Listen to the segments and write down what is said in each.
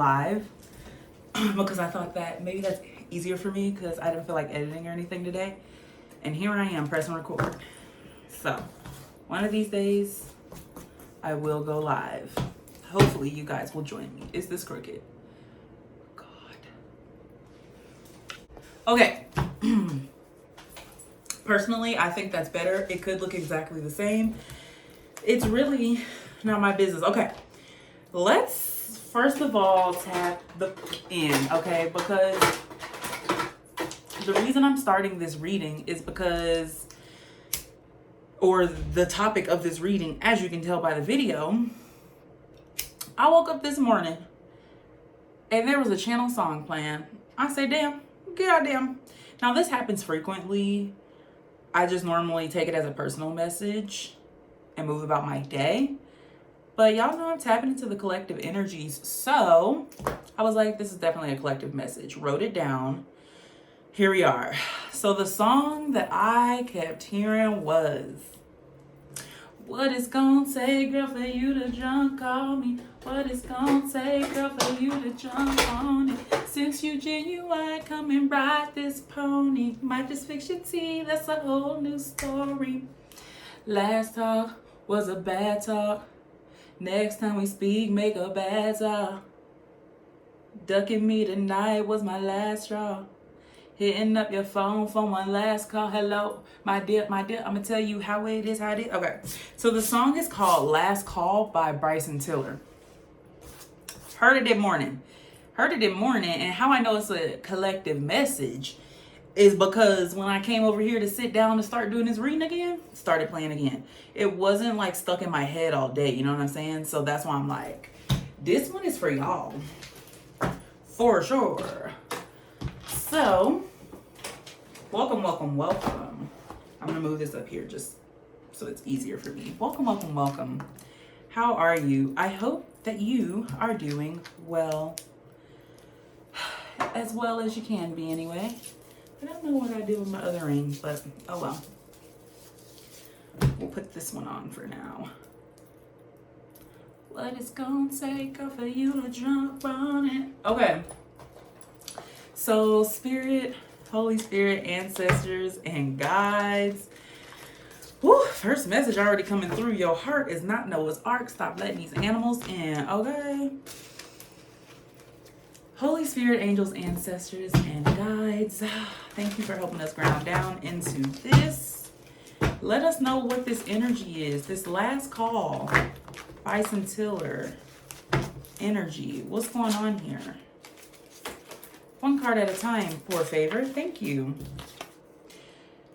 live because I thought that maybe that's easier for me because I didn't feel like editing or anything today. And here I am pressing record. So one of these days I will go live. Hopefully you guys will join me. Is this crooked? God. Okay. Personally, I think that's better. It could look exactly the same. It's really not my business. Okay. Let's first of all tap the end, okay? Because the reason I'm starting this reading is because, or the topic of this reading, as you can tell by the video, I woke up this morning and there was a channel song playing. I say, damn, goddamn. Now this happens frequently. I just normally take it as a personal message and move about my day. But y'all know I'm tapping into the collective energies. So I was like, this is definitely a collective message. Wrote it down. Here we are. So the song that I kept hearing was, what it's gonna take, girl, for you to jump on me? What it's gonna take, girl, for you to jump on it? Since you genuine, come and ride this pony. Might just fix your tea, that's a whole new story. Last talk was a bad talk. Next time we speak, make a bad talk. Ducking me tonight was my last straw. Hitting up your phone for one last call. Hello, my dear, I'm gonna tell you how it is, how it is. Okay, so the song is called Last Call by Bryson Tiller. Heard it this morning, and how I know it's a collective message is because when I came over here to sit down to start doing this reading again, started playing again. It wasn't like stuck in my head all day, you know what I'm saying? So that's why I'm like, this one is for y'all, for sure. So, welcome. I'm gonna move this up here just so it's easier for me. Welcome. How are you? I hope that you are doing well. As well as you can be anyway. I don't know what I did with my other ring, but oh well. We'll put this one on for now. What it's gonna take for you to jump on it. Okay. So Spirit, Holy Spirit, ancestors, and guides. Woo, first message already coming through. Your heart is not Noah's Ark. Stop letting these animals in, okay? Holy Spirit, angels, ancestors, and guides. Thank you for helping us ground down into this. Let us know what this energy is. This last call, Bryson Tiller energy. What's going on here? One card at a time, poor favor. Thank you.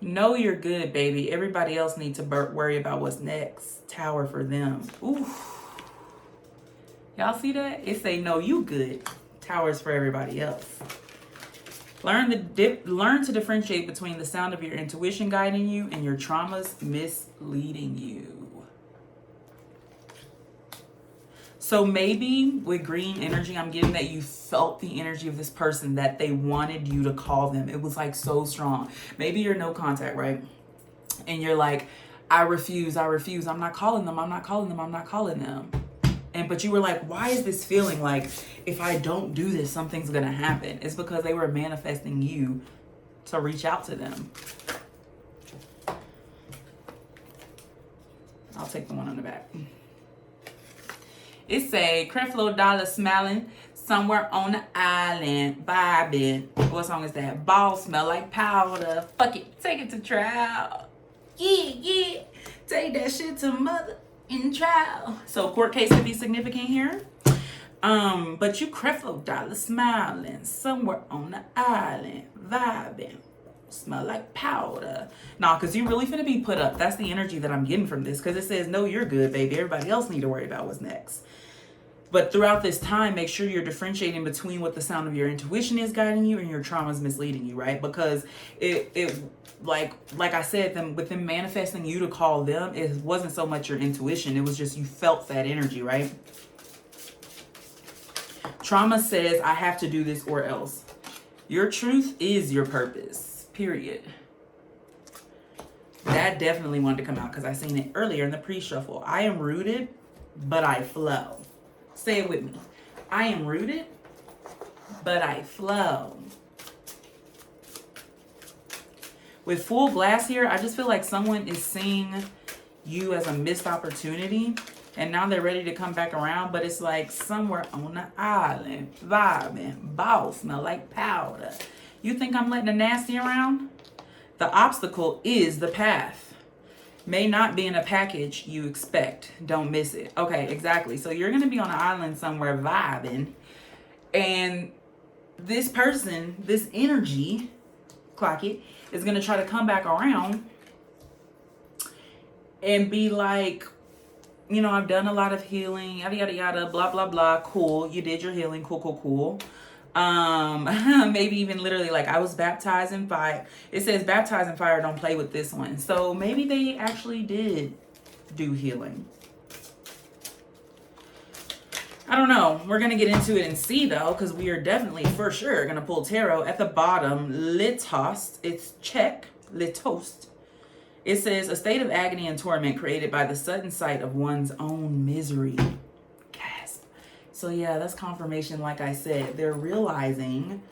Know you're good, baby. Everybody else needs to worry about what's next. Tower for them. Ooh. Y'all see that? It say, no, you good. Towers for everybody else. Learn to differentiate between the sound of your intuition guiding you and your traumas misleading you. So maybe with green energy, I'm getting that you felt the energy of this person, that they wanted you to call them. It was like so strong. Maybe you're no contact, right? And you're like, I refuse. I'm not calling them. But you were like, why is this feeling like if I don't do this, something's gonna happen? It's because they were manifesting you to reach out to them. I'll take the one on the back. It say, CREFLO DOLLA SMILIN somewhere on the island, vibing. What song is that? Ball smell like powder. Fuck it, take it to trial. Yeah. Take that shit to mother in trial. So court case could be significant here. But you CREFLO DOLLA SMILIN somewhere on the island, vibing. Smell like powder. Nah, because you really finna be put up. That's the energy that I'm getting from this. Because it says, no, you're good, baby. Everybody else need to worry about what's next. But throughout this time, make sure you're differentiating between what the sound of your intuition is guiding you and your traumas misleading you, right? Because it like I said, with them manifesting you to call them, it wasn't so much your intuition. It was just you felt that energy, right? Trauma says, I have to do this or else. Your truth is your purpose, period. That definitely wanted to come out because I seen it earlier in the pre-shuffle. I am rooted, but I flow. Say it with me. I am rooted, but I flow. With full glass here, I just feel like someone is seeing you as a missed opportunity. And now they're ready to come back around. But it's like somewhere on the island, vibing, ball smell like powder. You think I'm letting the nasty around? The obstacle is the path. May not be in a package you expect. Don't miss it. Okay, exactly. So you're going to be on an island somewhere vibing. And this person, this energy, clock it, is going to try to come back around and be like, you know, I've done a lot of healing, yada, yada, yada, blah, blah, blah. Cool. You did your healing. Cool, cool, cool. Maybe even literally like I was baptized in fire. It says baptized in fire. Don't play with this one. So maybe they actually did do healing. I don't know. We're going to get into it and see, though, because we are definitely, for sure, going to pull tarot. At the bottom, litost. It's check. Litost. It says, a state of agony and torment created by the sudden sight of one's own misery. Gasp. So, yeah, that's confirmation, like I said. They're realizing,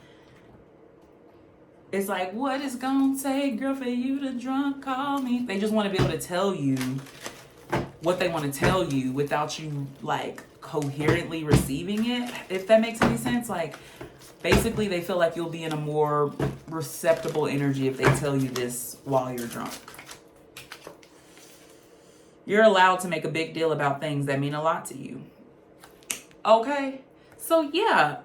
it's like, what is going to take, girl, for you to drunk call me? They just want to be able to tell you what they want to tell you without you, like, coherently receiving it, if that makes any sense. Like, basically they feel like you'll be in a more receptible energy if they tell you this while you're drunk. You're allowed to make a big deal about things that mean a lot to you. Okay, so yeah,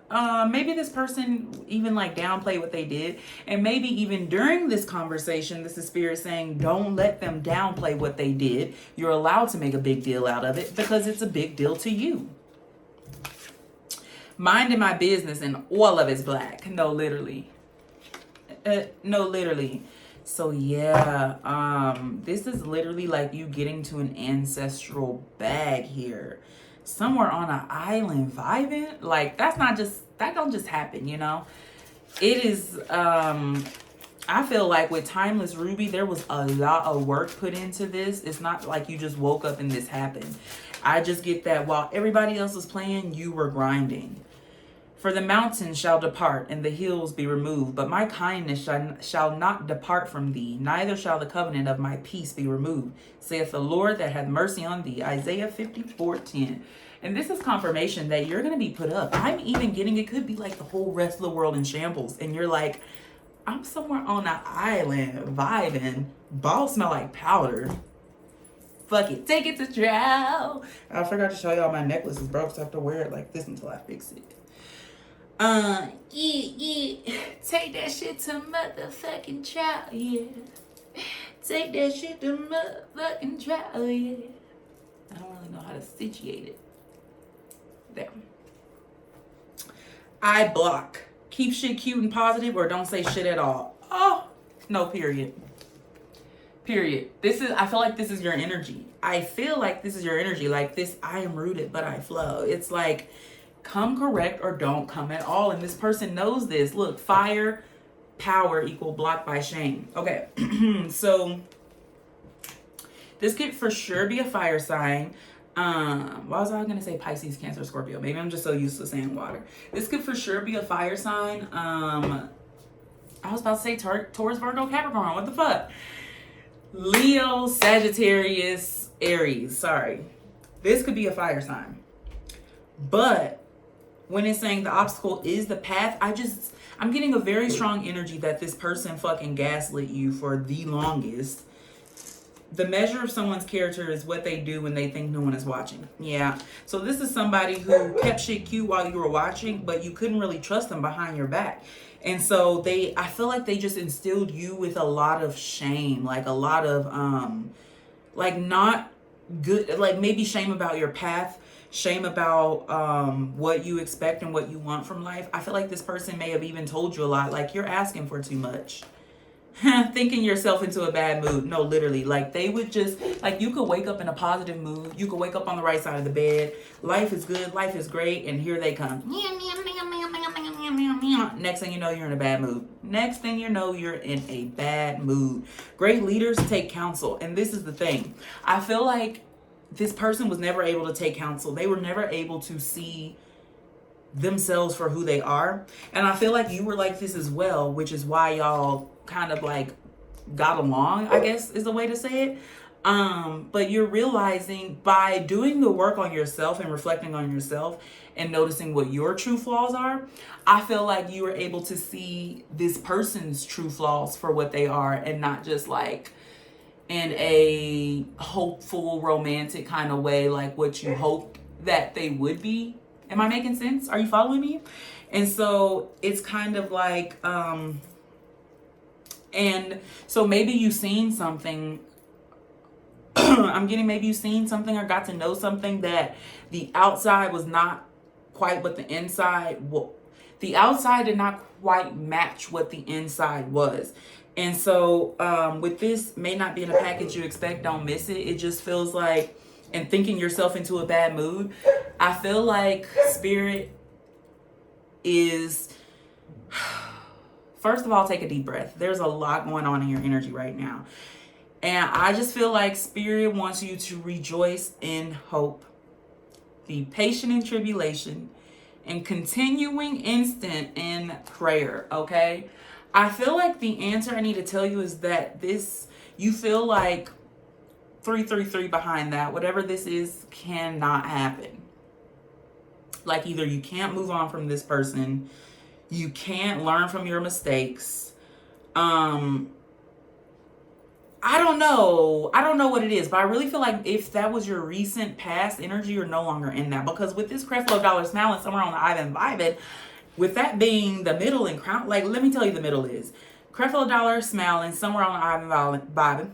maybe this person even like downplay what they did, and maybe even during this conversation, this is spirit saying, don't let them downplay what they did. You're allowed to make a big deal out of it because it's a big deal to you. Minding my business and all of it's black. No, literally. No, literally. So yeah, this is literally like you getting to an ancestral bag here. Somewhere on an island vibing. Like, that's not just, that don't just happen, you know? It is, I feel like with Timeless Ruby, there was a lot of work put into this. It's not like you just woke up and this happened. I just get that while everybody else was playing, you were grinding. For the mountains shall depart and the hills be removed, but my kindness shall not depart from thee, neither shall the covenant of my peace be removed, saith the Lord that hath mercy on thee. Isaiah 54:10. And this is confirmation that you're going to be put up. I'm even getting, it could be like the whole rest of the world in shambles. And you're like, I'm somewhere on an island vibing. Balls smell like powder. Fuck it. Take it to trial. I forgot to show y'all my necklace is broke, so I have to wear it like this until I fix it. Yeah. Take that shit to motherfucking trial, yeah. Take that shit to motherfucking trial, yeah. I don't really know how to situate it. There. I block. Keep shit cute and positive or don't say shit at all. Oh, no, period. Period. This is, I feel like this is your energy. I feel like this is your energy. Like this, I am rooted, but I flow. It's like, come correct or don't come at all. And this person knows this. Look, fire, power equal blocked by shame. Okay. So this could for sure be a fire sign. Why was I gonna say Pisces, Cancer, Scorpio? Maybe I'm just so used to saying water. This could for sure be a fire sign. I was about to say Taurus, Virgo, Capricorn. What the fuck? Leo, Sagittarius, Aries. Sorry. This could be a fire sign. But when it's saying the obstacle is the path, I'm getting a very strong energy that this person fucking gaslit you for the longest. The measure of someone's character is what they do when they think no one is watching. Yeah. So this is somebody who kept shit cute while you were watching, but you couldn't really trust them behind your back. And so I feel like they just instilled you with a lot of shame, like a lot of, like not good, like maybe shame about your path, shame about what you expect and what you want from life. I feel like this person may have even told you a lot, like you're asking for too much. Thinking yourself into a bad mood. No, literally. Like they would just, like you could wake up in a positive mood. You could wake up on the right side of the bed. Life is good. Life is great. And here they come. Next thing you know, you're in a bad mood. Next thing you know, you're in a bad mood. Great leaders take counsel. And this is the thing. I feel like this person was never able to take counsel. They were never able to see themselves for who they are. And I feel like you were like this as well, which is why y'all kind of like got along, I guess is the way to say it. But you're realizing by doing the work on yourself and reflecting on yourself and noticing what your true flaws are, I feel like you were able to see this person's true flaws for what they are, and not just like in a hopeful romantic kind of way, like what you hoped that they would be. Am I making sense? Are you following me? And so it's kind of like, and so maybe you've seen something. I'm getting maybe you've seen something or got to know something that the outside was not quite what the inside. The outside did not quite match what the inside was. And so with this, may not be in a package you expect, don't miss it. It just feels like, and thinking yourself into a bad mood, I feel like spirit is, first of all, take a deep breath. There's a lot going on in your energy right now. And I just feel like spirit wants you to rejoice in hope, be patient in tribulation, and continuing instant in prayer, okay? I feel like the answer I need to tell you is that this, you feel like 333 behind that, whatever this is, cannot happen. Like either you can't move on from this person, you can't learn from your mistakes. I don't know what it is, but I really feel like if that was your recent past energy, you're no longer in that. Because with this CREFLO Dollar Smiling somewhere on the Ivan vibing, with that being the middle and crown, like let me tell you the middle is CREFLO Dollar Smiling somewhere on the Ivan vibing.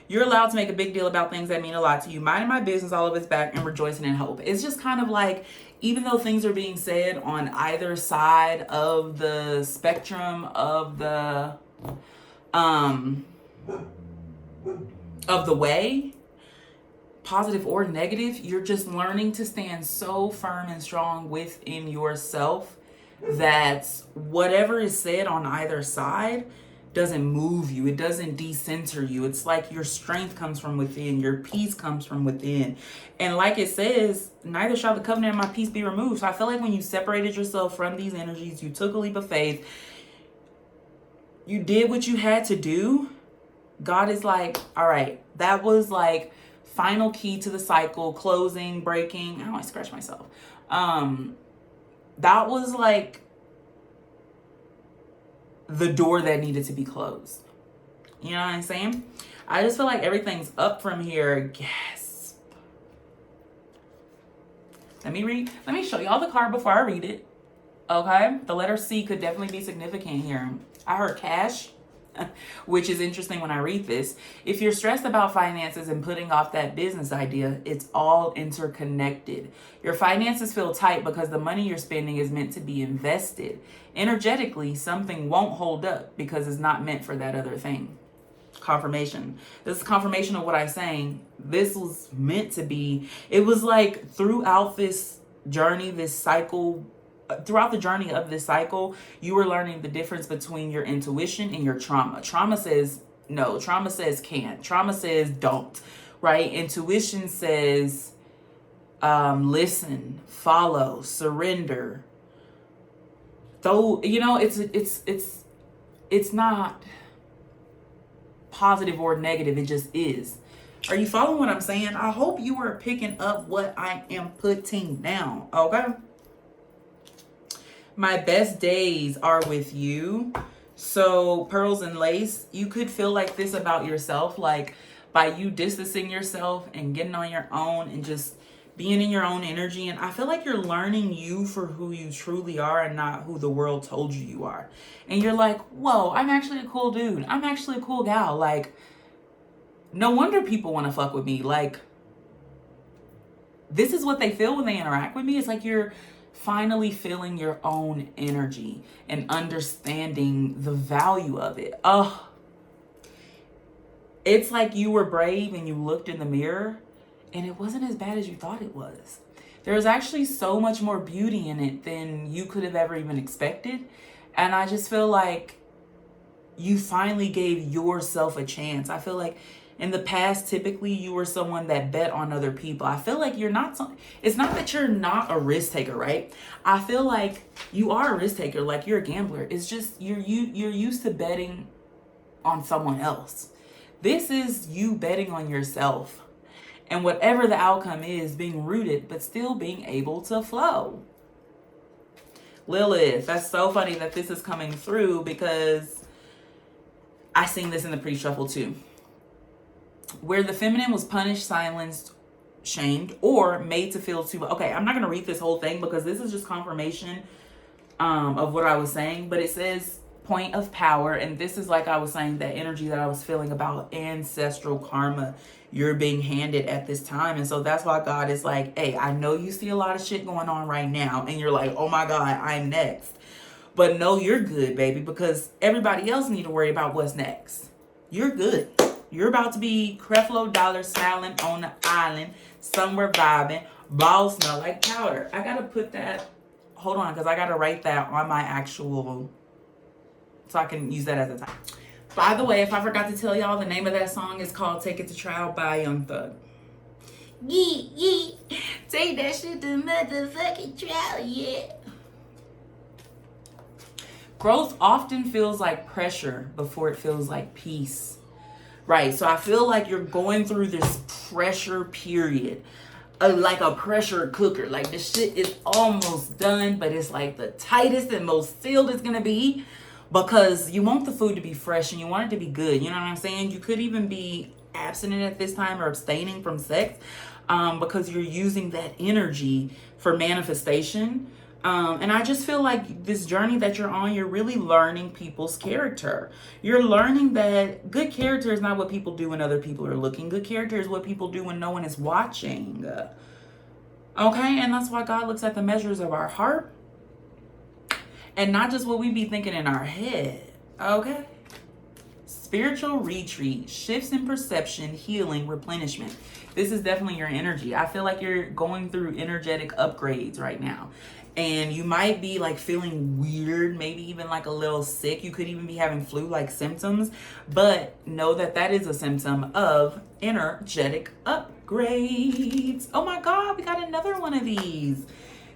You're allowed to make a big deal about things that mean a lot to you. Minding my business, all of it's back, and rejoicing in hope. It's just kind of like, even though things are being said on either side of the spectrum of the way, positive or negative, you're just learning to stand so firm and strong within yourself that whatever is said on either side doesn't move you. It doesn't decenter you. It's like your strength comes from within. Your peace comes from within. And like it says, neither shall the covenant of my peace be removed. So I feel like when you separated yourself from these energies, you took a leap of faith, you did what you had to do. God is like, all right, that was like final key to the cycle, closing, breaking. I scratch myself. That was like the door that needed to be closed. You know what I'm saying? I just feel like everything's up from here. Gasp. Let me show y'all the card before I read it. Okay? The letter C could definitely be significant here. I heard cash, which is interesting when I read this. If you're stressed about finances and putting off that business idea, it's all interconnected. Your finances feel tight because the money you're spending is meant to be invested. Energetically, something won't hold up because it's not meant for that other thing. Confirmation. This is confirmation of what I'm saying. This was meant to be. It was like throughout this journey, this cycle, throughout the journey of this cycle, you were learning the difference between your intuition and your trauma. Trauma says no. Trauma says can't. Trauma says don't. Right? Intuition says listen, follow, surrender. Though, you know, it's not positive or negative. It just is. Are you following what I'm saying? I hope you are picking up what I am putting down. Okay? My best days are with you. So pearls and lace, you could feel like this about yourself, like by you distancing yourself and getting on your own and just being in your own energy. And I feel like you're learning you for who you truly are and not who the world told you you are. And you're like, whoa, I'm actually a cool dude. I'm actually a cool gal. Like, no wonder people want to fuck with me. Like, this is what they feel when they interact with me. It's like you're finally feeling your own energy and understanding the value of it. Oh, it's like you were brave and you looked in the mirror and it wasn't as bad as you thought it was. There was actually so much more beauty in it than you could have ever even expected. And I just feel like you finally gave yourself a chance. I feel like In the past, typically you were someone that bet on other people. I feel like you're not, it's not that you're not a risk taker, right? I feel like you are a risk taker, like you're a gambler. It's just you're used to betting on someone else. This is you betting on yourself. And whatever the outcome is, being rooted, but still being able to flow. Lilith, that's so funny that this is coming through because I seen this in the pre-shuffle too. Where the feminine was punished, silenced, shamed, or made to feel too... Okay, I'm not going to read this whole thing because this is just confirmation of what I was saying. But it says point of power. And this is like I was saying, that energy that I was feeling about ancestral karma you're being handed at this time. And so that's why God is like, hey, I know you see a lot of shit going on right now. And you're like, oh my God, I'm next. But no, you're good, baby, because everybody else need to worry about what's next. You're good. You're about to be CREFLO dollar smiling on the island, somewhere vibing, balls smell like powder. I got to put that, hold on, because I got to write that on my actual, so I can use that as a time. By the way, if I forgot to tell y'all, the name of that song is called Take It to Trial by Young Thug. Yee, yee, take that shit to motherfucking trial, yeah. Growth often feels like pressure before it feels like peace. Right, so I feel like you're going through this pressure period, like a pressure cooker. Like the shit is almost done, but it's like the tightest and most sealed it's gonna be because you want the food to be fresh and you want it to be good. You know what I'm saying? You could even be abstinent at this time or abstaining from sex because you're using that energy for manifestation. And I just feel like this journey that you're on, you're really learning people's character. You're learning that good character is not what people do when other people are looking. Good character is what people do when no one is watching. Okay? And that's why God looks at the measures of our heart and not just what we be thinking in our head. Okay? Spiritual retreat, shifts in perception, healing, replenishment. This is definitely your energy. I feel like you're going through energetic upgrades right now. And you might be like feeling weird, maybe even like a little sick. You could even be having flu-like symptoms. But know that that is a symptom of energetic upgrades. Oh my God, we got another one of these.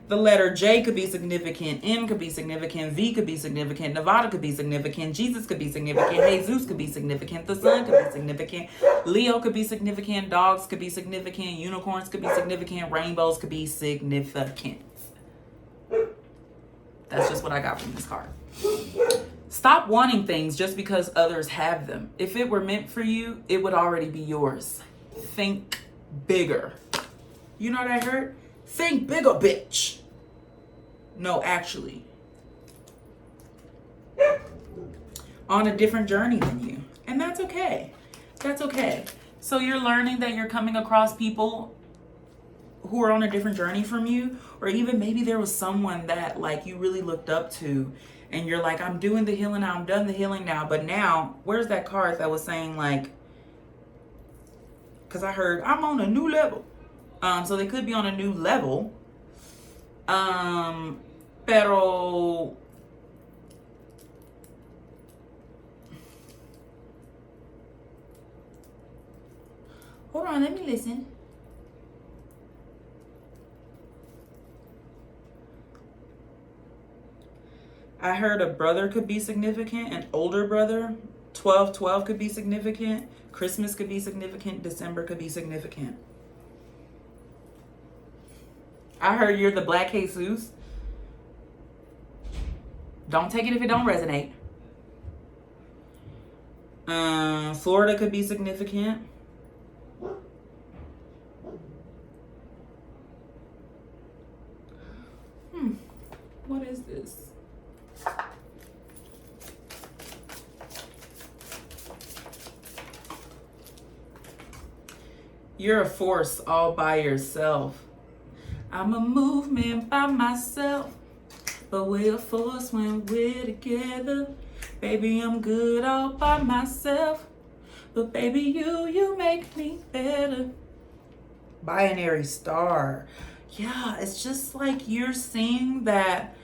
The letter J could be significant. N could be significant. V could be significant. Nevada could be significant. Jesus could be significant. Jesus could be significant. The sun could be significant. Leo could be significant. Dogs could be significant. Unicorns could be significant. Rainbows could be significant. That's just what I got from this card. Stop wanting things just because others have them. If it were meant for you, it would already be yours. Think bigger. You know what I heard? Think bigger, bitch. No, actually. On a different journey than you. And that's okay. That's okay. So you're learning that you're coming across people who are on a different journey from you, or even maybe there was someone that like you really looked up to and you're like, I'm doing the healing now, I'm done the healing now. But now, where's that card that was saying like, because I heard I'm on a new level. So they could be on a new level. Pero hold on, let me listen. I heard a brother could be significant, an older brother. 12/12 could be significant. Christmas could be significant. December could be significant. I heard you're the Black Jesus. Don't take it if it don't resonate. Florida could be significant. What is this? You're a force all by yourself. I'm a movement by myself, but we're a force when we're together. Baby, I'm good all by myself, but baby, you make me better. Binary star. Yeah, it's just like you're seeing that.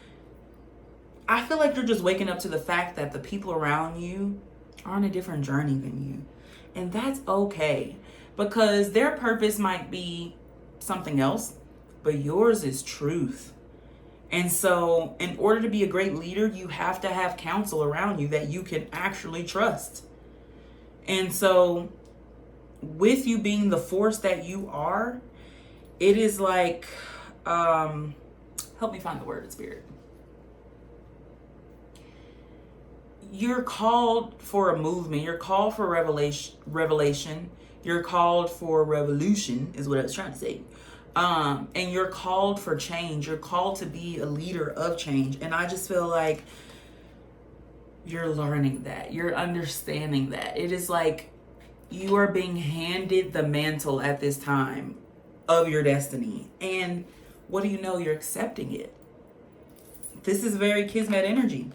I feel like you're just waking up to the fact that the people around you are on a different journey than you. And that's okay, because their purpose might be something else, but yours is truth. And so in order to be a great leader, you have to have counsel around you that you can actually trust. And so with you being the force that you are, it is like, help me find the word in spirit. You're called for a movement. You're called for revelation. You're called for revolution is what I was trying to say. And you're called for change. You're called to be a leader of change. And I just feel like you're learning that. You're understanding that. It is like you are being handed the mantle at this time of your destiny. And what do you know? You're accepting it. This is very Kismet energy.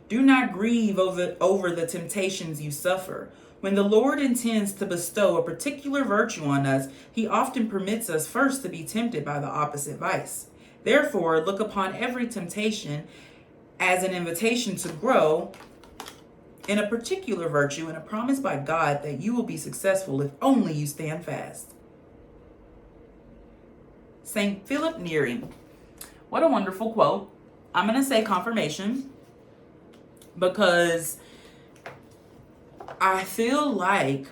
Do not grieve over the temptations you suffer. When the Lord intends to bestow a particular virtue on us, he often permits us first to be tempted by the opposite vice. Therefore, look upon every temptation as an invitation to grow in a particular virtue and a promise by God that you will be successful if only you stand fast. St. Philip Neri. What a wonderful quote. I'm going to say confirmation, because I feel like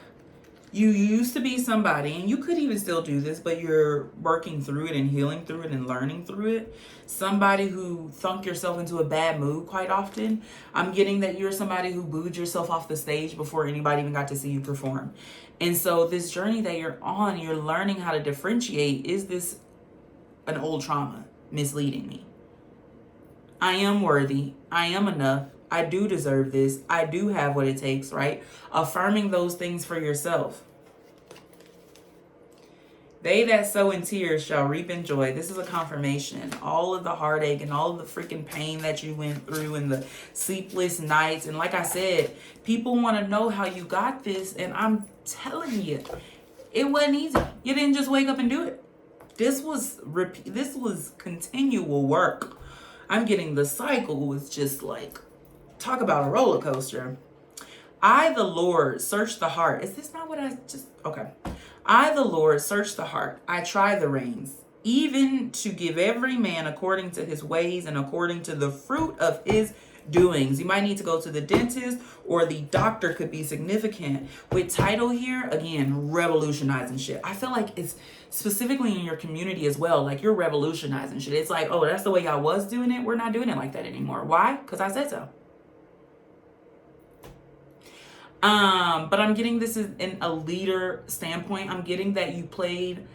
you used to be somebody, and you could even still do this, but you're working through it and healing through it and learning through it. Somebody who thunk yourself into a bad mood quite often. I'm getting that you're somebody who booed yourself off the stage before anybody even got to see you perform. And so this journey that you're on, you're learning how to differentiate. Is this an old trauma misleading me? I am worthy. I am enough. I do deserve this. I do have what it takes, right? Affirming those things for yourself. They that sow in tears shall reap in joy. This is a confirmation. All of the heartache and all of the freaking pain that you went through and the sleepless nights. And like I said, people want to know how you got this. And I'm telling you, it wasn't easy. You didn't just wake up and do it. This was continual work. I'm getting the cycle was just like, talk about a roller coaster. I, the Lord, search the heart. Is this not what I just... Okay. I, the Lord, search the heart. I try the reins, even to give every man according to his ways and according to the fruit of his doings. You might need to go to the dentist, or the doctor could be significant. With title here, again, revolutionizing shit. I feel like it's specifically in your community as well. Like, you're revolutionizing shit. It's like, oh, that's the way y'all was doing it. We're not doing it like that anymore. Why? Because I said so. But I'm getting this is in a leader standpoint. I'm getting that you played,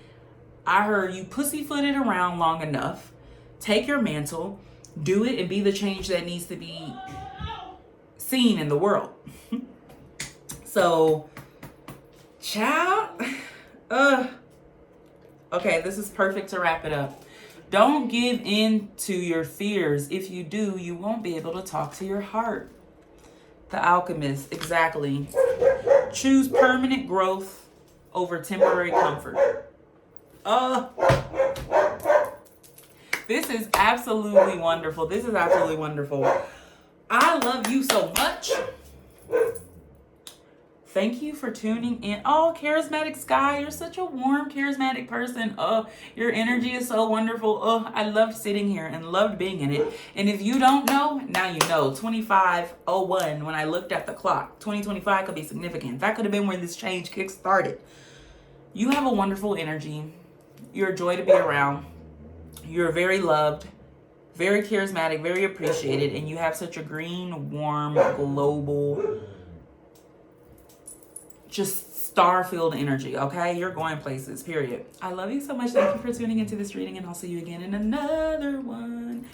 I heard you pussyfooted around long enough. Take your mantle, do it, and be the change that needs to be seen in the world. So, child, okay, this is perfect to wrap it up. Don't give in to your fears. If you do, you won't be able to talk to your heart. The Alchemist, exactly. Choose permanent growth over temporary comfort. This is absolutely wonderful. This is absolutely wonderful. I love you so much. Thank you for tuning in. Oh, Charismatic Sky, you're such a warm, charismatic person. Oh, your energy is so wonderful. Oh, I loved sitting here and loved being in it. And if you don't know, now you know. 25:01, when I looked at the clock. 2025 could be significant. That could have been when this change kick started. You have a wonderful energy. You're a joy to be around. You're very loved, very charismatic, very appreciated. And you have such a green, warm, global, just star-filled energy, okay? You're going places, period. I love you so much. Thank you for tuning into this reading, and I'll see you again in another one.